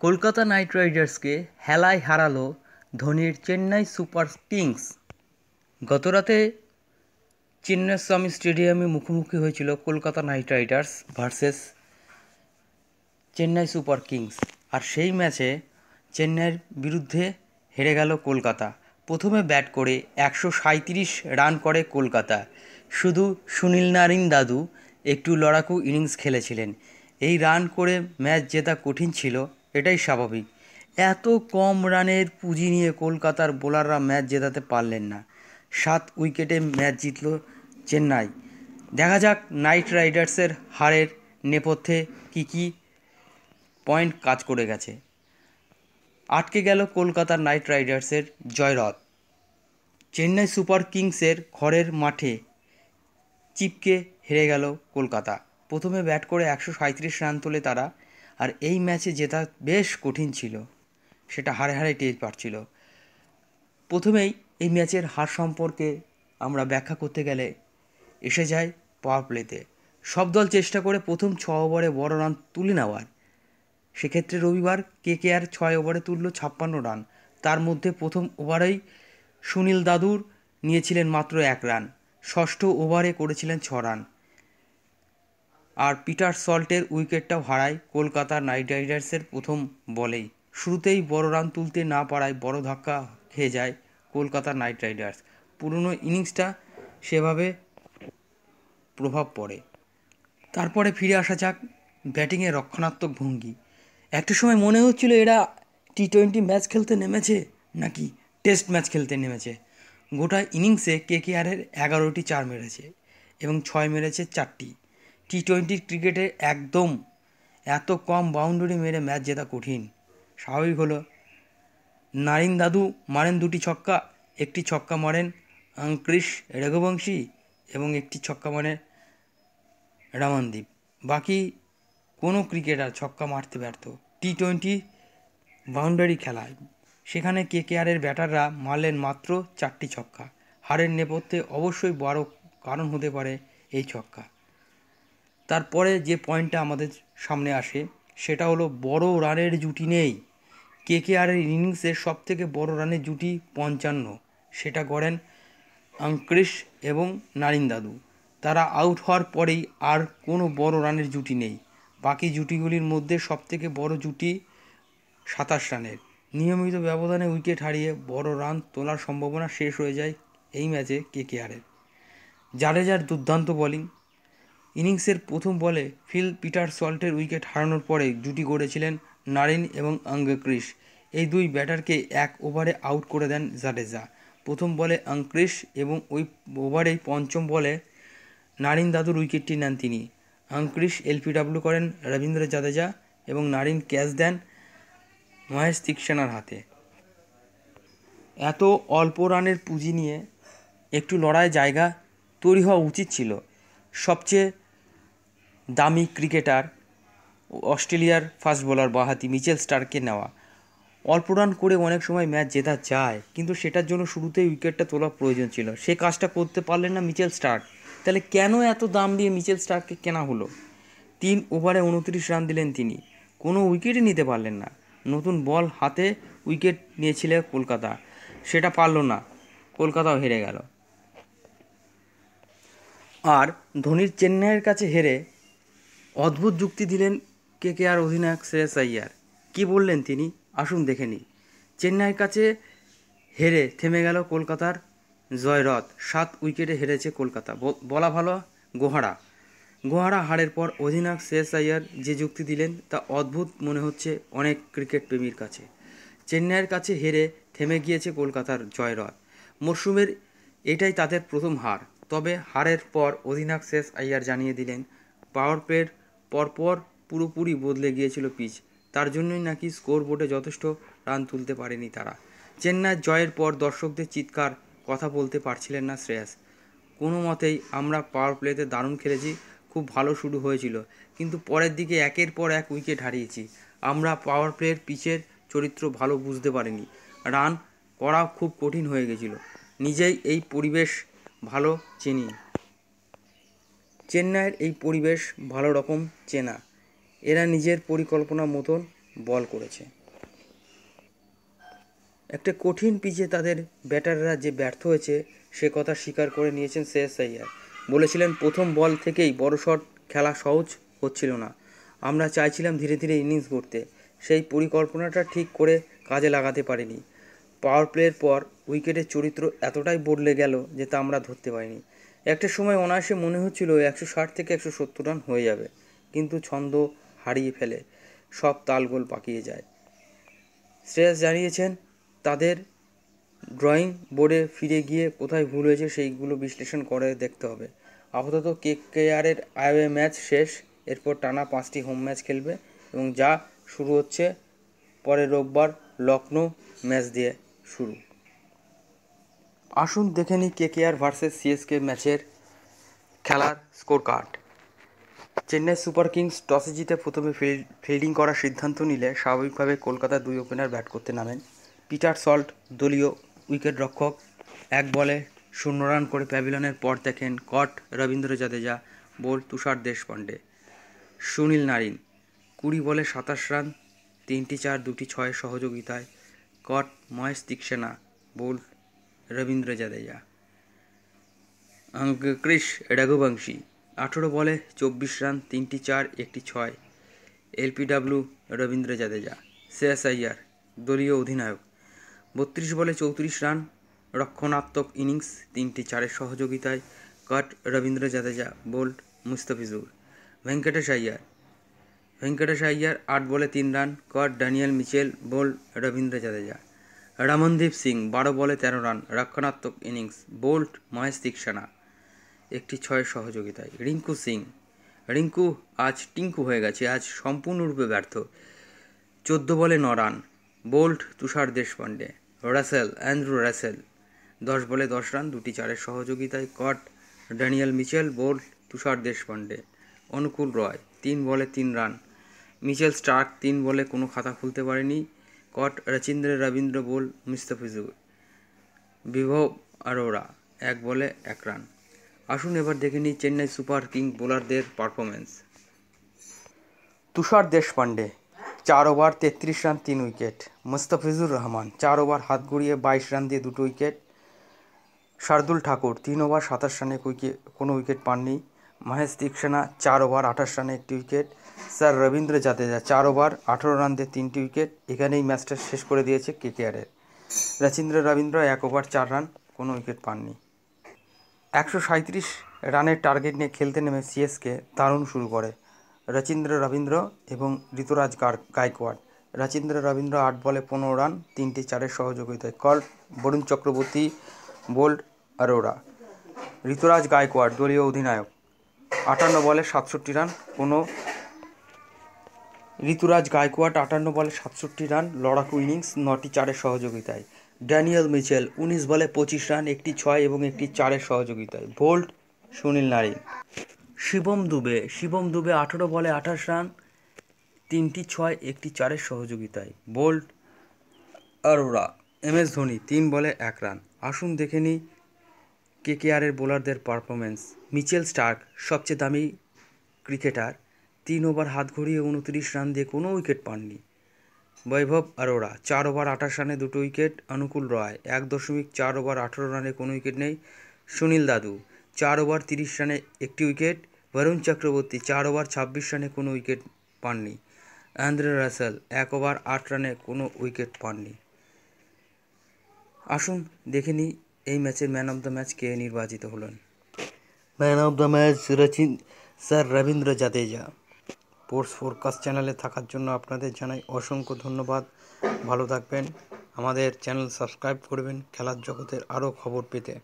Kolkata night রাইডার্সকে হেলায় হারালো ধোনির চেন্নাই সুপার কিংস। গতরাতে চিন্নাস্বামী স্টেডিয়ামে মুখোমুখি হয়েছিল Kolkata knight riders versus Chennai super kings. আর সেই ম্যাচে চেন্নাইয়ের বিরুদ্ধে হেরে গেল কলকাতা। প্রথমে ব্যাট করে 137 রান করে কলকাতা। শুধু সুনীল নারিন দাদু একটু লড়াকু ইনিংস খেলেছিলেন। এই রান করে ম্যাচ জেতা কঠিন ছিল, এটাই স্বাভাবিক। এত কম রানের পুঁজি নিয়ে কলকাতার বোলাররা ম্যাচ জেতাতে পারলেন না। 7 উইকেটে ম্যাচ জিতল চেন্নাই। দেখা যাক নাইট রাইডার্সের হারের নেপথ্যে কী পয়েন্ট কাজ করে গেছে। আটকে গেল কলকাতার নাইট রাইডার্সের জয়রথ। চেন্নাই সুপার কিংসের ঘরের মাঠে চিপকে হেরে গেল কলকাতা। প্রথমে ব্যাট করে 137 রান তোলে তারা। আর এই ম্যাচে জেতা বেশ কঠিন ছিল, সেটা হারে হারে টের পাচ্ছিল। প্রথমেই এই ম্যাচের হার সম্পর্কে আমরা ব্যাখ্যা করতে গেলে এসে যায় পাওয়ার প্লেতে। সব দল চেষ্টা করে প্রথম 6 ওভারে বড় রান তুলে নেওয়ার। সেক্ষেত্রে রবিবার কেকেআর 6 ওভারে তুলল 56 রান। তার মধ্যে প্রথম ওভারেই সুনীল দাদুর নিয়েছিলেন মাত্র 1 রান। ষষ্ঠ ওভারে করেছিলেন 6 রান। আর পিটার সল্টের উইকেটটাও হারায় কলকাতা নাইট রাইডার্সের প্রথম বলেই। শুরুতেই বড় রান তুলতে না পারায় বড় ধাক্কা খেয়ে যায় কলকাতা নাইট রাইডার্স। পুরনো ইনিংসটা সেভাবে প্রভাব পড়ে। তারপরে ফিরে আসা যাক ব্যাটিংয়ে রক্ষণাত্মক ভঙ্গি। একটা সময় মনে হচ্ছিল এরা টি-20 ম্যাচ খেলতে নেমেছে নাকি টেস্ট ম্যাচ খেলতে নেমেছে। গোটা ইনিংসে কেকেআরের 11টি 4 মেরেছে এবং 6 মেরেছে 4টি। টি-20 ক্রিকেটে একদম এত কম বাউন্ডারি মেরে ম্যাচ জেতা কঠিন। স্বাভাবিক হলো নারিন দাদু মারেন 2টি ছক্কা, একটি ছক্কা মারেন অঙ্কুরিশ রঘুবংশী এবং একটি ছক্কা মারেন রামানদীপ। বাকি কোনো ক্রিকেটার ছক্কা মারতে ব্যর্থ টি-20 বাউন্ডারি খেলায়। সেখানে কেকেআরের ব্যাটাররা মারলেন মাত্র 4টি ছক্কা। হারের নেপথ্যে অবশ্যই বড় কারণ হতে পারে এই ছক্কা। তারপরে যে পয়েন্টটা আমাদের সামনে আসে সেটা হলো বড় রানের জুটি নেই। কেকেআরের ইনিংসের সবথেকে বড় রানের জুটি 55, সেটা গড়েন অঙ্কুরিশ এবং নারিন দাদু। তারা আউট হওয়ার পরেই আর কোনো বড় রানের জুটি নেই। বাকি জুটিগুলির মধ্যে সবথেকে বড় জুটি 27 রানের। নিয়মিত ব্যবধানে উইকেট হারিয়ে বড় রান তোলার সম্ভাবনা শেষ হয়ে যায় এই ম্যাচে কেকেআরের। জাডেজার দুর্দান্ত বোলিং। ইনিংসের প্রথম বলে ফিল পিটার সল্টের উইকেট হারানোর পরে জুটি গড়েছিলেন নারিন এবং অঙ্কুরিশ। এই দুই ব্যাটারকে 1 ওভারে আউট করে দেন জাডেজা। প্রথম বলে অঙ্কুরিশ এবং ওই ওভারেই পঞ্চম বলে নারিন দাদুর উইকেটটি নেন তিনি। অঙ্কুরিশ এলপিডব্লিউ করেন রবীন্দ্র জাদেজা এবং নারিন ক্যাচ দেন মহেশ তিক্সেনার হাতে। এত অল্প রানের পুঁজি নিয়ে একটু লড়াইয়ের জায়গা তৈরি হওয়া উচিত ছিল। সবচেয়ে দামি ক্রিকেটার অস্ট্রেলিয়ার ফাস্ট বোলার বাঁহাতি মিচেল স্টার্ককে নেওয়া। অল্প রান করে অনেক সময় ম্যাচ জেতা যায়, কিন্তু সেটার জন্য শুরুতেই উইকেটটা তোলা প্রয়োজন ছিল। সে কাজটা করতে পারলেন না মিচেল স্টার্ক। তাহলে কেন এত দাম দিয়ে মিচেল স্টার্ককে কেনা হলো? 3 ওভারে 29 রান দিলেন তিনি, কোনো উইকেটই নিতে পারলেন না। নতুন বল হাতে উইকেট নিয়েছিল কলকাতা, সেটা পারল না, কলকাতাও হেরে গেল। আর ধোনির চেন্নাইয়ের কাছে হেরে অদ্ভুত যুক্তি দিলেন কেকেআর অধিনায়ক শ্রেয়াস আইয়ার। কী বললেন তিনি আসুন দেখে নিই। চেন্নাইয়ের কাছে হেরে থেমে গেল কলকাতার জয়রথ। 7 উইকেটে হেরেছে কলকাতা। বলা ভালো গোহারা হারের পর অধিনায়ক শ্রেয়াস আইয়ার যে যুক্তি দিলেন তা অদ্ভুত মনে হচ্ছে অনেক ক্রিকেট প্রেমীর কাছে। চেন্নাইয়ের কাছে হেরে থেমে গিয়েছে কলকাতার জয়রথ। মরশুমের এটাই তাদের প্রথম হার। তবে হারের পর অধিনায়ক শ্রেয়াস আইয়ার জানিয়ে দিলেন পাওয়ার প্লের পরপর পুরোপুরি বদলে গিয়েছিল পিচ। তার জন্যই নাকি স্কোর বোর্ডে যথেষ্ট রান তুলতে পারেনি তারা। চেন্নাইয়ের জয়ের পর দর্শকদের চিৎকার কথা বলতে পারছিলেন না শ্রেয়াস। কোনো মতেই আমরা পাওয়ার প্লেতে দারুণ খেলেছি, খুব ভালো শুরু হয়েছিল, কিন্তু পরের দিকে একের পর এক উইকেট হারিয়েছি। আমরা পাওয়ার প্লের পিচের চরিত্র ভালো বুঝতে পারিনি। রান করা খুব কঠিন হয়ে গেছিল। নিজেই এই পরিবেশ ভালো চিনি। চেন্নাইয়ের এই পরিবেশ ভালো রকম চেনা। এরা নিজের পরিকল্পনা মতন বল করেছে। একটা কঠিন পিচে তাদের ব্যাটাররা যে ব্যর্থ হয়েছে সে কথা স্বীকার করে নিয়েছেন শ্রেয়াস আইয়ার। বলেছিলেন প্রথম বল থেকেই বড় শট খেলা সহজ হচ্ছিল না, আমরা চাইছিলাম ধীরে ধীরে ইনিংস গড়তে, সেই পরিকল্পনাটা ঠিক করে কাজে লাগাতে পারিনি। পাওয়ার প্লের পর উইকেটের চরিত্র এতটাই বদলে গেল যে তা আমরা ধরতে পারিনি। একটা সময় অনায়াসে মনে হচ্ছিল 160 থেকে 170 রান হয়ে যাবে, কিন্তু ছন্দ হারিয়ে ফেলে সব তালগোল পাকিয়ে যায়। শ্রেয়াস জানিয়েছেন তাদের ড্রয়িং বোর্ডে ফিরে গিয়ে কোথায় ভুল হয়েছে সেইগুলো বিশ্লেষণ করে দেখতে হবে। আপাতত কেকেআরের আইওএ ম্যাচ শেষ, এরপর টানা 5টি হোম ম্যাচ খেলবে এবং যা শুরু হচ্ছে পরের রোববার লখনৌ ম্যাচ দিয়ে শুরু। আসুন দেখে নিই কেকেআর ভার্সেস সিএসকে ম্যাচের খেলার score card. Chennai super Kings টসে জিতে প্রথমে ফিল্ডিং করার সিদ্ধান্ত নিলে স্বাভাবিকভাবে কলকাতার দুই ওপেনার ব্যাট করতে নামেন। পিটার সল্ট দলীয় উইকেট রক্ষক 1 বলে 0 রান করে প্যাভিলিয়নের পর দেখেন কট রবীন্দ্র জাদেজা, বোল তুষার দেশপান্ডে। সুনীল নারিন 20 বলে 27 রান, 3টি 4 2টি 6 সহযোগিতায় কট মহেশ তিক্সেনা, বোল রবীন্দ্র জাদেজা। ক্রিস রঘুবংশী 18 বলে 24 রান, 3টি 4 1টি 6 এলপিডব্লিউ রবীন্দ্র জাদেজা। শ্রেয়াস আইয়ার দলীয় অধিনায়ক 32 বলে 34 রান, রক্ষণাত্মক ইনিংস, 3টি 4 সহযোগিতায় কট রবীন্দ্র জাদেজা, বোল্ড মুস্তাফিজুর। ভেঙ্কটেশ আইয়ার 8 বলে 3 run, caught Daniel Mitchell, bowled Ravindra Jadeja. Ramandeep Singh 12 বলে 13 রান, রক্ষণাত্মক ইনিংস, বোল্ড মহেশ তিক্সেনা, 1টি 6 সহযোগিতায়। রিঙ্কু আজ টিঙ্কু হয়ে গেছে, আজ সম্পূর্ণরূপে ব্যর্থ, 14 বলে 9 রান, বোল্ড তুষার দেশপান্ডে। অ্যান্ড্রু রাসেল 10 বলে 10 রান, 2টি 4 সহযোগিতায় কট ড্যানিয়েল মিচেল, বোল্ড তুষার দেশপান্ডে। অনুকূল রয় 3 বলে 3 রান, মিচেল স্টার্ক 3 বলে কোনো খাতা খুলতে পারেনি, কট রচিন্দ্র রবীন্দ্র, বোল মুস্তাফিজুর। বিভব আরোরা 1 বলে 1 রান। আসুন এবার দেখে নিই চেন্নাই সুপার কিং বোলারদের performance. Tushar Deshpande 4 over 33 run 3 wicket. Mustafizur Rahman 4 over হাত গড়িয়ে 22 রান দিয়ে 2 উইকেট। শার্দুল ঠাকুর 3 ওভার 27 রানে কোনো উইকেট পাননি। মহেশ তিক্সেনা 4 ওভার 28 রানে 1টি wicket. Sir Rabindra Jadeja 4 over 18 run দিয়ে 3টি উইকেট। এখানেই ম্যাচটা শেষ করে দিয়েছে কেকেআরের। রচিন্দ্র রবীন্দ্র 1 ওভার 4 রান, কোনো উইকেট পাননি। 137 রানের টার্গেট নিয়ে খেলতে নেমে সিএসকে দারুণ শুরু করে রচিন্দ্র রবীন্দ্র এবং ঋতুরাজ গায়কোয়াড়। রচিন্দ্র রবীন্দ্র 8 বলে 15 রান, 3টি 4 সহযোগিতায় কট বরুণ চক্রবর্তী, বোল্ড আরোরা। ঋতুরাজ গায়কোয়াড় দলীয় অধিনায়ক 58 বলে 67 রান, লড়াকু ইনিংস, 9টি 4 সহযোগিতায়। ড্যানিয়েল মিচেল 19 বলে 25 রান, 1টি 6 এবং 1টি 4 সহযোগিতায়, বোল্ড সুনীল নারিন। শিবম দুবে 18 বলে 28 রান, 3টি 6 1টি 4 সহযোগিতায়, বোল্ড আরোরা। MS ধোনি 3 বলে 1 রান। আসুন দেখে নিই কেকেআরের বোলারদের পারফরমেন্স। মিচেল স্টার্ক সবচেয়ে দামি ক্রিকেটার, 3 ওভার হাত ঘুরিয়ে 29 রান দিয়ে কোনো উইকেট পাননি। বৈভব আরোরা 4 ওভার 28 রানে 2টো উইকেট। অনুকূল রয় 1.4 ওভার 18 রানে কোনো উইকেট নেই। সুনীল দাদু 4 ওভার 30 রানে 1টি উইকেট। বরুণ চক্রবর্তী 4 ওভার 26 রানে কোনো উইকেট পাননি। অ্যান্ড্রে রাসেল 1 ওভার 8 রানে কোনো উইকেট পাননি। আসুন দেখে নিই এই ম্যাচের ম্যান অফ দ্য ম্যাচ কে নির্বাচিত হলেন। Man of the match sir Rabindra Jadeja. Sports forecast চ্যানেলে থাকার জন্য আপনাদের জানাই অসংখ্য ধন্যবাদ। ভালো থাকবেন, আমাদের চ্যানেল সাবস্ক্রাইব করবেন খেলার জগতের আরও খবর পেতে।